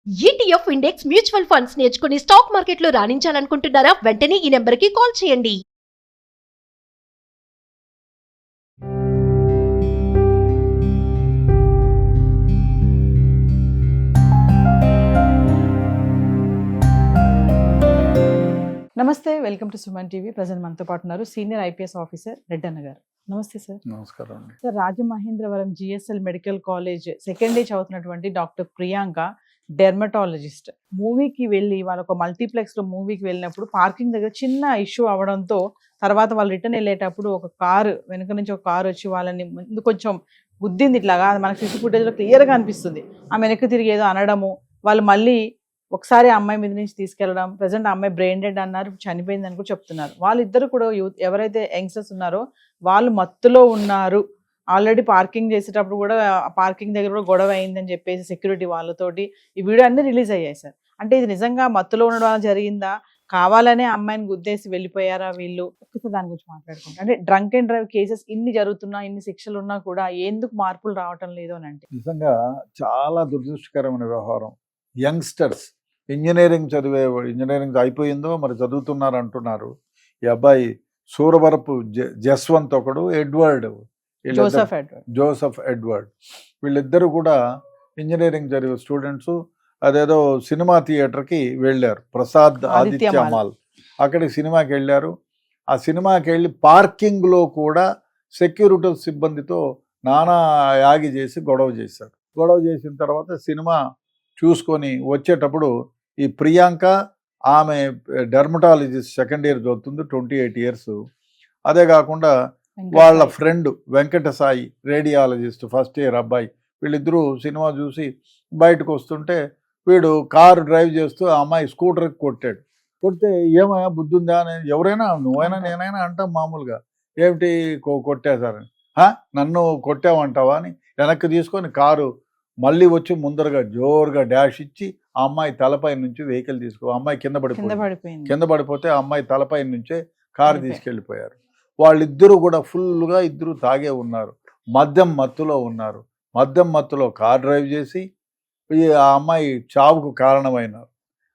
ETF index mutual funds నేర్చుకుని stock మార్కెట్లో రాణించాలనుకుంటున్నారా? వెంటనే ఈ నెంబర్కి కాల్ చేయండి. నమస్తే, welcome to Suman TV. Present మనతో పాటు ఉన్నారు సీనియర్ ఐపీఎస్ ఆఫీసర్ రెడ్డన్న గారు. నమస్తే సార్. నమస్కారం అండి. Sir, Rajamahendravaram GSL medical college second day చదువుతున్నటువంటి డాక్టర్ ప్రియాంక, డెర్మటాలజిస్ట్, మూవీకి వెళ్ళి వాళ్ళ ఒక మల్టీప్లెక్స్ లో మూవీకి వెళ్ళినప్పుడు పార్కింగ్ దగ్గర చిన్న ఇష్యూ అవడంతో తర్వాత వాళ్ళు రిటర్న్ వెళ్ళేటప్పుడు ఒక కారు వెనుక నుంచి ఒక కారు వచ్చి వాళ్ళని ముందు కొంచెం గుద్దింది. ఇట్లాగా మనకి సిసి ఫుటేజ్ లో క్లియర్ గా అనిపిస్తుంది. ఆ వెనక్కి తిరిగి ఏదో అనడము, వాళ్ళు మళ్ళీ ఒకసారి అమ్మాయి మీద నుంచి తీసుకెళ్లడం. ప్రజెంట్ ఆ అమ్మాయి బ్రెయిన్ డెడ్ అన్నారు, చనిపోయిందని కూడా చెప్తున్నారు. వాళ్ళిద్దరు కూడా యూత్ ఎవరైతే యంగ్స్టర్స్ ఉన్నారో వాళ్ళు మత్తులో ఉన్నారు. ఆల్రెడీ పార్కింగ్ చేసేటప్పుడు కూడా పార్కింగ్ దగ్గర కూడా గొడవ అయిందని చెప్పేసి సెక్యూరిటీ వాళ్ళతోటి ఈ వీడియో అన్ని రిలీజ్ అయ్యాయి సార్. అంటే ఇది నిజంగా మత్తులో ఉండడం వల్ల జరిగిందా, కావాలనే అమ్మాయిని గుద్దేసి వెళ్ళిపోయారా వీళ్ళు? ఒక్కసారి దాని గురించి మాట్లాడుకుంటాం. అంటే డ్రంక్ అండ్ డ్రైవ్ కేసెస్ ఇన్ని జరుగుతున్నా, ఇన్ని శిక్షలు ఉన్నా కూడా ఎందుకు మార్పులు రావటం లేదు అని అంటే నిజంగా చాలా దురదృష్టకరమైన వ్యవహారం. యంగ్స్టర్స్ ఇంజనీరింగ్ అయిపోయిందో మరి చదువుతున్నారు అంటున్నారు. ఈ అబ్బాయి సూరవరపు జస్వంత్ ఒకడు, జోసెఫ్ ఎడ్వర్డ్, వీళ్ళిద్దరూ కూడా ఇంజనీరింగ్ చదివే స్టూడెంట్స్. అదేదో సినిమా థియేటర్కి వెళ్ళారు, ప్రసాద్ ఆదిత్య మాల్. అక్కడికి సినిమాకి వెళ్ళారు. ఆ సినిమాకి వెళ్ళి పార్కింగ్లో కూడా సెక్యూరిటీ సిబ్బందితో నానా యాగి చేసి గొడవ చేశారు. గొడవ చేసిన తర్వాత సినిమా చూసుకొని వచ్చేటప్పుడు ఈ ప్రియాంక, ఆమె డెర్మటాలజిస్ట్ సెకండ్ ఇయర్ చదువుతుంది, 28 years. అదే కాకుండా వాళ్ళ friend Venkatasai radiologist first year అబ్బాయి. వీళ్ళిద్దరూ సినిమా చూసి బయటకు వస్తుంటే వీడు కారు డ్రైవ్ చేస్తూ ఆ అమ్మాయి స్కూటర్కి కొట్టాడు. కొడితే ఏమయ్యా బుద్ధి ఉందా అని ఎవరైనా, నువ్వైనా నేనైనా అంటాం మామూలుగా, ఏమిటి కొట్టేశారని. నన్ను కొట్టావంటావా అని వెనక్కి తీసుకొని కారు మళ్ళీ వచ్చి ముందరగా జోరుగా డాష్ ఇచ్చి ఆ అమ్మాయి తలపై నుంచి వెహికల్ అమ్మాయి కింద పడిపోతే ఆ అమ్మాయి తలపై నుంచే కారు తీసుకెళ్ళిపోయారు. వాళ్ళిద్దరూ కూడా ఫుల్గా ఇద్దరు తాగే ఉన్నారు, మద్యం మత్తులో ఉన్నారు. మద్యం మత్తులో కార్ డ్రైవ్ చేసి ఆ అమ్మాయి చావుకు కారణమైనారు.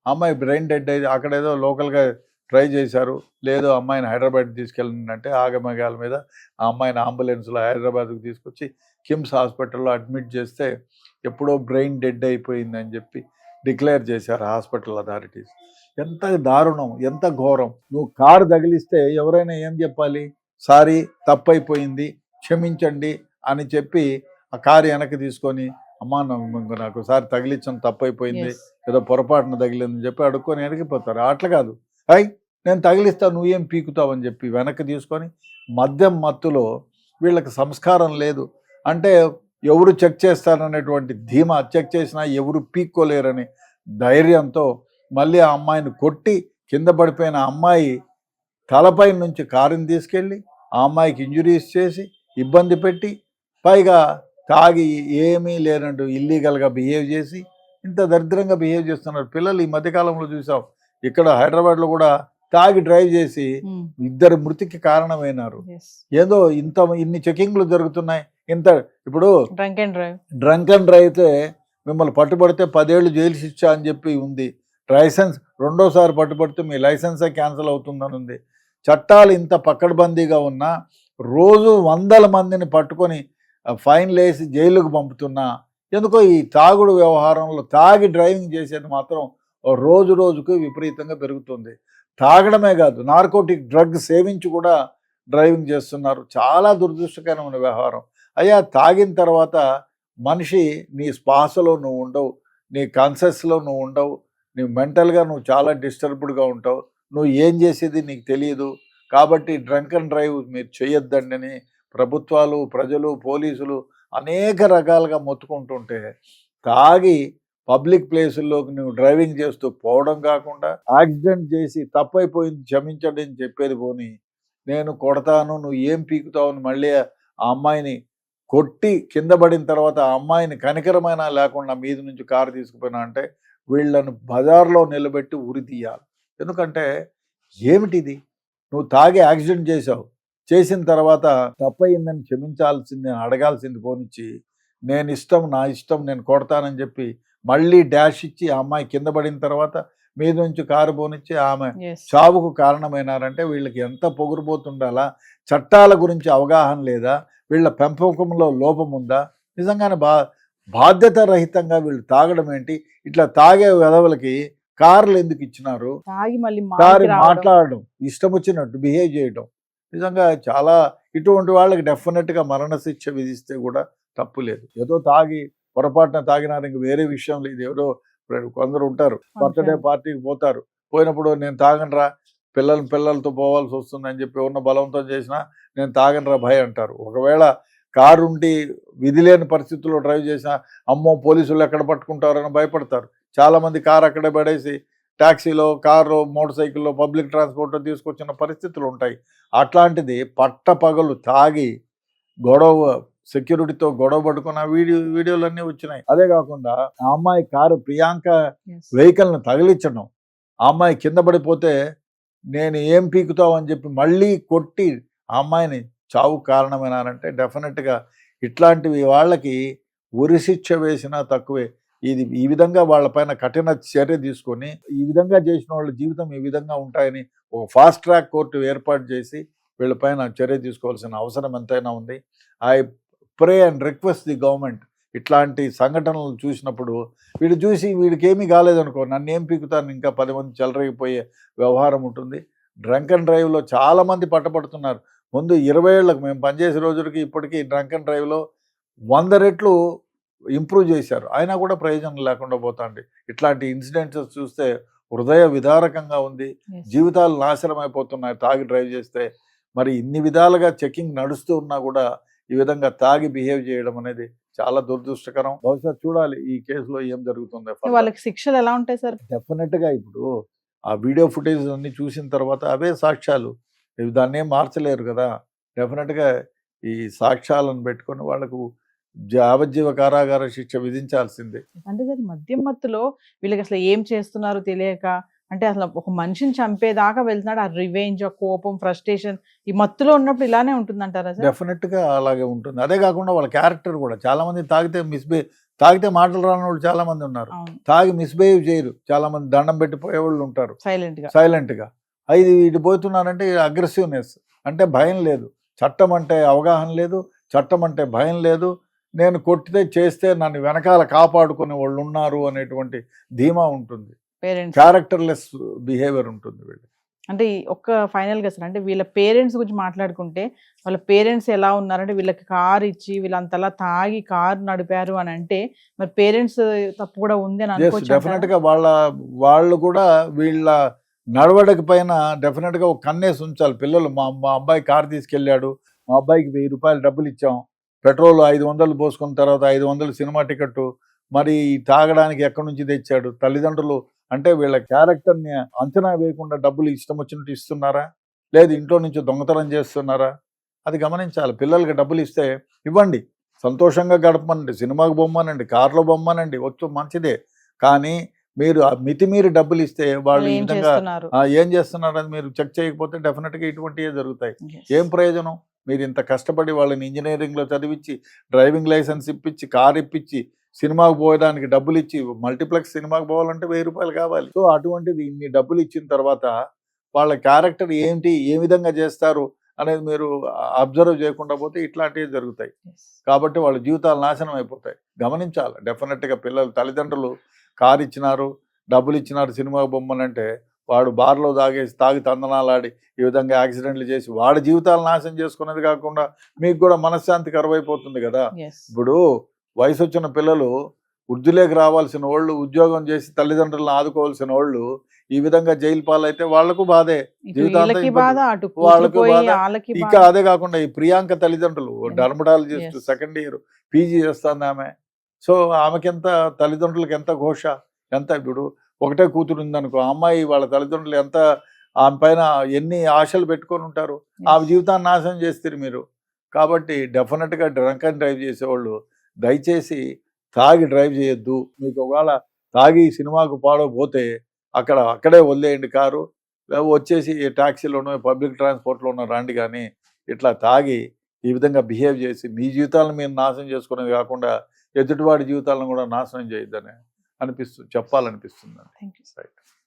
అమ్మాయి బ్రెయిన్ డెడ్ అయితే అక్కడ ఏదో లోకల్గా ట్రై చేశారు, లేదో అమ్మాయిని హైదరాబాద్ తీసుకెళ్ళిందంటే ఆగమగాల మీద ఆ అమ్మాయిని అంబులెన్స్లో హైదరాబాద్కు తీసుకొచ్చి కిమ్స్ హాస్పిటల్లో అడ్మిట్ చేస్తే ఎప్పుడో బ్రెయిన్ డెడ్ అయిపోయిందని చెప్పి డిక్లేర్ చేశారు హాస్పిటల్ అథారిటీస్. ఎంత దారుణం, ఎంత ఘోరం. నువ్వు కారు తగిలిస్తే ఎవరైనా ఏం చెప్పాలి? సారీ, తప్పైపోయింది, క్షమించండి అని చెప్పి ఆ కారు వెనక్కి తీసుకొని, అమ్మా నాకు సారి తగిలించడం తప్పైపోయింది, ఏదో పొరపాటున తగిలిందని చెప్పి అడుక్కొని వెనక్కిపోతారు. అట్లా కాదు, నేను తగిలిస్తా, నువ్వేం పీకుతావని చెప్పి వెనక్కి తీసుకొని మద్యం మత్తులో వీళ్ళకి సంస్కారం లేదు. అంటే ఎవరు చెక్ చేస్తారనేటువంటి ధీమా, చెక్ చేసినా ఎవరు పీక్కోలేరని ధైర్యంతో మళ్ళీ ఆ అమ్మాయిని కొట్టి కింద పడిపోయిన అమ్మాయి తలపై నుంచి కారుని తీసుకెళ్ళి ఆ అమ్మాయికి ఇంజురీస్ చేసి ఇబ్బంది పెట్టి, పైగా తాగి ఏమీ లేనట్టు ఇల్లీగల్గా బిహేవ్ చేసి ఇంత దరిద్రంగా బిహేవ్ చేస్తున్నారు పిల్లలు. ఈ మధ్యకాలంలో చూసాం, ఇక్కడ హైదరాబాద్లో కూడా తాగి డ్రైవ్ చేసి ఇద్దరు మృతికి కారణమైనారు. ఏదో ఇన్ని చెకింగ్లు జరుగుతున్నాయి. ఇప్పుడు డ్రంక్ అండ్ డ్రైవ్ అయితే మిమ్మల్ని పట్టుబడితే 10 ఏళ్ళు జైలు శిక్ష అని చెప్పి ఉంది. లైసెన్స్ రెండోసారి పట్టుబడితే మీ లైసెన్సే క్యాన్సిల్ అవుతుందని ఉంది. చట్టాలు ఇంత పక్కడబందీగా ఉన్నా రోజు 100 మందిని పట్టుకొని ఫైన్లు వేసి జైలుకు పంపుతున్నా ఎందుకో ఈ తాగుడు వ్యవహారంలో తాగి డ్రైవింగ్ చేసేది మాత్రం రోజు రోజుకు విపరీతంగా పెరుగుతుంది. తాగడమే కాదు, నార్కోటిక్ డ్రగ్ సేవించి కూడా డ్రైవింగ్ చేస్తున్నారు. చాలా దురదృష్టకరమైన వ్యవహారం. అయ్యా, తాగిన తర్వాత మనిషి నీ శ్వాసలో నువ్వు ఉండవు, నీ కాన్షియస్లో నువ్వు ఉండవు, నీ మెంటల్గా నువ్వు చాలా డిస్టర్బ్డ్గా ఉంటావు, నువ్వు ఏం చేసేది నీకు తెలియదు. కాబట్టి డ్రంక్ అండ్ డ్రైవ్ మీరు చేయొద్దండి అని ప్రభుత్వాలు, ప్రజలు, పోలీసులు అనేక రకాలుగా మొత్తుకుంటుంటే, తాగి పబ్లిక్ ప్లేసుల్లోకి నువ్వు డ్రైవింగ్ చేస్తూ పోవడం కాకుండా యాక్సిడెంట్ చేసి తప్పైపోయింది క్షమించండి అని చెప్పేది పోని, నేను కొడతాను, నువ్వు ఏం పీకుతావు అని మళ్ళీ ఆ అమ్మాయిని కొట్టి కింద పడిన తర్వాత ఆ అమ్మాయిని కనికరమైనా లేకుండా మీద నుంచి కారు తీసుకుపోయినా అంటే వీళ్ళను బజార్లో నిలబెట్టి ఉరి తీయాలి. ఎందుకంటే ఏమిటిది? నువ్వు తాగి యాక్సిడెంట్ చేసావు, చేసిన తర్వాత తప్పయిందని క్షమించాల్సింది, అడగాల్సింది పోనిచ్చి నా ఇష్టం నేను కొడతానని చెప్పి మళ్ళీ డాష్ ఇచ్చి ఆ అమ్మాయి కింద పడిన తర్వాత మీద నుంచి కారు పోనిచ్చి ఆమె Yes. చావుకు కారణమైనారంటే వీళ్ళకి ఎంత పొగురుపోతుండాలా, చట్టాల గురించి అవగాహన లేదా, వీళ్ళ పెంపకంలో లోపం ఉందా, నిజంగానే బాధ్యత రహితంగా వీళ్ళు తాగడం ఏంటి, ఇట్లా తాగే వెధవలకి కార్లు ఎందుకు ఇచ్చినారు, తాగి మళ్ళీ కారు మాటకి రావడం. మాట్లాడడం, ఇష్టం వచ్చినట్టు బిహేవ్ చేయడం, నిజంగా చాలా ఇటువంటి వాళ్ళకి డెఫినెట్గా మరణశిక్ష విధిస్తే కూడా తప్పు లేదు. ఏదో తాగి పొరపాటున తాగినారు, ఇంక వేరే విషయం లేదు. ఎవరో కొందరు ఉంటారు బర్త్డే పార్టీకి పోతారు, పోయినప్పుడు నేను తాగనరా, పిల్లలతో పోవాల్సి వస్తుందని చెప్పి ఎవరిన బలవంతం చేసినా నేను తాగనరా భయ అంటారు. ఒకవేళ కారు ఉండి విధి లేని పరిస్థితుల్లో డ్రైవ్ చేసినా అమ్మో పోలీసులు ఎక్కడ పట్టుకుంటారని భయపడతారు. చాలామంది కారు అక్కడే పడేసి ట్యాక్సీలో, కారు, మోటార్ సైకిల్లో, పబ్లిక్ ట్రాన్స్పోర్ట్లో తీసుకొచ్చిన పరిస్థితులు ఉంటాయి. అట్లాంటిది పట్టపగలు తాగి గొడవ, సెక్యూరిటీతో గొడవ పడుకున్న వీడియోలన్నీ వచ్చినాయి. అదే కాకుండా ఆ అమ్మాయి కారు ప్రియాంక Yes. వెహికల్ని తగిలించడం, ఆ అమ్మాయి కింద పడిపోతే నేను ఏం పీకుతావు అని చెప్పి మళ్ళీ కొట్టి ఆ అమ్మాయిని చావు కారణమైనారంటే డెఫినెట్గా ఇట్లాంటివి వాళ్ళకి ఉరిశిక్ష వేసినా తక్కువే. ఇది ఈ విధంగా వాళ్ళపైన కఠిన చర్య తీసుకొని ఈ విధంగా చేసిన వాళ్ళ జీవితం ఈ విధంగా ఉంటాయని ఒక ఫాస్ట్ ట్రాక్ కోర్టు ఏర్పాటు చేసి వీళ్ళపైన చర్య తీసుకోవాల్సిన అవసరం ఎంతైనా ఉంది. I pray and request the government, ఇట్లాంటి సంఘటనలు చూసినప్పుడు వీడు చూసి వీడికి ఏమీ కాలేదనుకో, నన్ను ఏం పీకుతాను, ఇంకా 10 మంది చెలరేగిపోయే వ్యవహారం ఉంటుంది. డ్రంక్ అండ్ డ్రైవ్లో చాలామంది పట్టపడుతున్నారు. ముందు 20 ఏళ్ళకు మేము పనిచేసే రోజులకి ఇప్పటికీ డ్రంక్ అండ్ డ్రైవ్లో 100 రెట్లు ఇంప్రూవ్ చేశారు, అయినా కూడా ప్రయోజనం లేకుండా పోతుంది. ఇట్లాంటి ఇన్సిడెంట్స్ చూస్తే హృదయ విదారకంగా ఉంది. Yes. జీవితాలు నాశనం అయిపోతున్నాయి తాగి డ్రైవ్ చేస్తే. మరి ఇన్ని విధాలుగా చెకింగ్ నడుస్తూ ఉన్నా కూడా ఈ విధంగా తాగి బిహేవ్ చేయడం అనేది చాలా దురదృష్టకరం. బహుశా చూడాలి ఈ కేసులో ఏం జరుగుతుందో. వాళ్ళకి శిక్షలు ఎలా ఉంటాయి సార్? డెఫినెట్గా ఇప్పుడు ఆ వీడియో ఫుటేజ్ అన్ని చూసిన తర్వాత అవే సాక్ష్యాలు, ఇవి దాన్ని ఏం మార్చలేరు కదా. డెఫినెట్గా ఈ సాక్ష్యాలను పెట్టుకొని వాళ్ళకు యావజ్జీవ కారాగార శిక్ష విధించాల్సిందే. అంటే సార్ మద్యం మత్తులో వీళ్ళకి అసలు ఏం చేస్తున్నారు తెలియక, అంటే అసలు ఒక మనిషిని చంపేదాకా వెళ్తున్నాడు. ఆ రివెంజ్, ఆ కోపం, ఫ్రస్ట్రేషన్ ఈ మత్తులో ఉన్నప్పుడు ఇలానే ఉంటుందంటారా సార్? డెఫినెట్గా అలాగే ఉంటుంది. అదే కాకుండా వాళ్ళ క్యారెక్టర్ కూడా చాలా మంది తాగితే మాటలు రాని వాళ్ళు చాలా మంది ఉన్నారు. అవును. తాగి మిస్బిహేవ్ చేయరు, చాలా మంది దండం పెట్టిపోయే వాళ్ళు ఉంటారు సైలెంట్ గా. ఇది ఇటు పోతున్నారంటే అగ్రెసివ్నెస్, అంటే భయం లేదు, చట్టం అంటే అవగాహన లేదు, చట్టం అంటే భయం లేదు, నేను కొట్టితే చేస్తే నన్ను వెనకాల కాపాడుకునే వాళ్ళు ఉన్నారు అనేటువంటి ధీమా ఉంటుంది. పేరెంట్స్ క్యారెక్టర్లెస్ బిహేవియర్ ఉంటుంది వీళ్ళు. అంటే ఒక్క ఫైనల్ గా సార్, అంటే వీళ్ళ పేరెంట్స్ గురించి మాట్లాడుకుంటే వాళ్ళ పేరెంట్స్ ఎలా ఉన్నారంటే వీళ్ళకి కార్ ఇచ్చి వీళ్ళంతలా తాగి కారు నడిపారు అని అంటే మరి పేరెంట్స్ తప్పు కూడా ఉంది అని అనుకోవచ్చు. డెఫినెట్ గా వాళ్ళు కూడా వీళ్ళ నడవడిక పైన డెఫినెట్ గా ఒక కన్నేసి ఉంచాలి. పిల్లలు మా అబ్బాయి కారు తీసుకెళ్ళాడు, మా అబ్బాయికి 1000 రూపాయలు డబ్బులు ఇచ్చాం, పెట్రోల్ 500 పోసుకున్న తర్వాత 500 సినిమా టికెట్, మరి తాగడానికి ఎక్కడి నుంచి తెచ్చాడు, తల్లిదండ్రులు అంటే వీళ్ళ క్యారెక్టర్ని అంచనా వేయకుండా డబ్బులు ఇష్టం వచ్చినట్టు ఇస్తున్నారా, లేదు ఇంట్లో నుంచి దొంగతనం చేస్తున్నారా, అది గమనించాలి. పిల్లలకి డబ్బులు ఇస్తే ఇవ్వండి, సంతోషంగా గడపమనండి, సినిమాకి బొమ్మనండి, కార్లో బొమ్మనండి, వచ్చు మంచిదే. కానీ మీరు మితిమీరి డబ్బులు ఇస్తే వాళ్ళు ఈ విధంగా ఏం చేస్తున్నారని మీరు చెక్ చేయకపోతే డెఫినెట్గా ఇటువంటివే జరుగుతాయి. ఏం ప్రయోజనం? మీరు ఇంత కష్టపడి వాళ్ళని ఇంజనీరింగ్లో చదివించి, డ్రైవింగ్ లైసెన్స్ ఇప్పించి, కార్ ఇప్పించి, సినిమాకు పోయడానికి డబ్బులు ఇచ్చి, మల్టీప్లెక్స్ సినిమాకి పోవాలంటే 1000 రూపాయలు కావాలి. సో అటువంటిది ఇన్ని డబ్బులు ఇచ్చిన తర్వాత వాళ్ళ క్యారెక్టర్ ఏంటి, ఏ విధంగా చేస్తారు అనేది మీరు అబ్జర్వ్ చేయకుండా పోతే ఇట్లాంటివి జరుగుతాయి. కాబట్టి వాళ్ళ జీవితాలు నాశనం అయిపోతాయి. గమనించాలి డెఫినెట్గా. పిల్లలు తల్లిదండ్రులు కారు ఇచ్చినారు, డబ్బులు ఇచ్చినారు సినిమాకి బొమ్మనంటే, వాడు బార్లో తాగి తందనాలాడి ఈ విధంగా యాక్సిడెంట్లు చేసి వాడి జీవితాలు నాశనం చేసుకునేది కాకుండా మీకు కూడా మనశ్శాంతి కరువైపోతుంది కదా. ఇప్పుడు వయసు వచ్చిన పిల్లలు వృద్ధిలోకి రావాల్సిన వాళ్ళు, ఉద్యోగం చేసి తల్లిదండ్రులను ఆదుకోవాల్సిన వాళ్ళు ఈ విధంగా జైలు పాలైతే వాళ్లకు బాధే, జీవితాంతం వాళ్ళకు బాధ. ఇక అదే కాకుండా ఈ ప్రియాంక తల్లిదండ్రులు డర్మటాలజిస్ట్, 2nd ఇయర్ పీజీ చేస్తుంది ఆమె. సో ఆమెకెంత, తల్లిదండ్రులకు ఎంత ఘోష, ఎంత. ఇప్పుడు ఒకటే కూతురు ఉందనుకో, అమ్మాయి వాళ్ళ తల్లిదండ్రులు ఎంత ఆమె పైన ఎన్ని ఆశలు పెట్టుకొని ఉంటారు, ఆమె జీవితాన్ని నాశనం చేస్తారు మీరు. కాబట్టి డెఫినెట్గా డ్రంక్ అండ్ డ్రైవ్ చేసేవాళ్ళు దయచేసి తాగి డ్రైవ్ చేయొద్దు. మీకు ఒకవేళ తాగి సినిమాకు పాడకపోతే అక్కడే వదిలేయండి కారు, వచ్చేసి ట్యాక్సీలోనో పబ్లిక్ ట్రాన్స్పోర్ట్లోనో రండి. కానీ ఇట్లా తాగి ఈ విధంగా బిహేవ్ చేసి మీ జీవితాలను మీరు నాశనం చేసుకునేది కాకుండా ఎదుటివాడి జీవితాలను కూడా నాశనం చేయొద్దని చెప్పాలనిపిస్తుంది. Thank you. రైట్.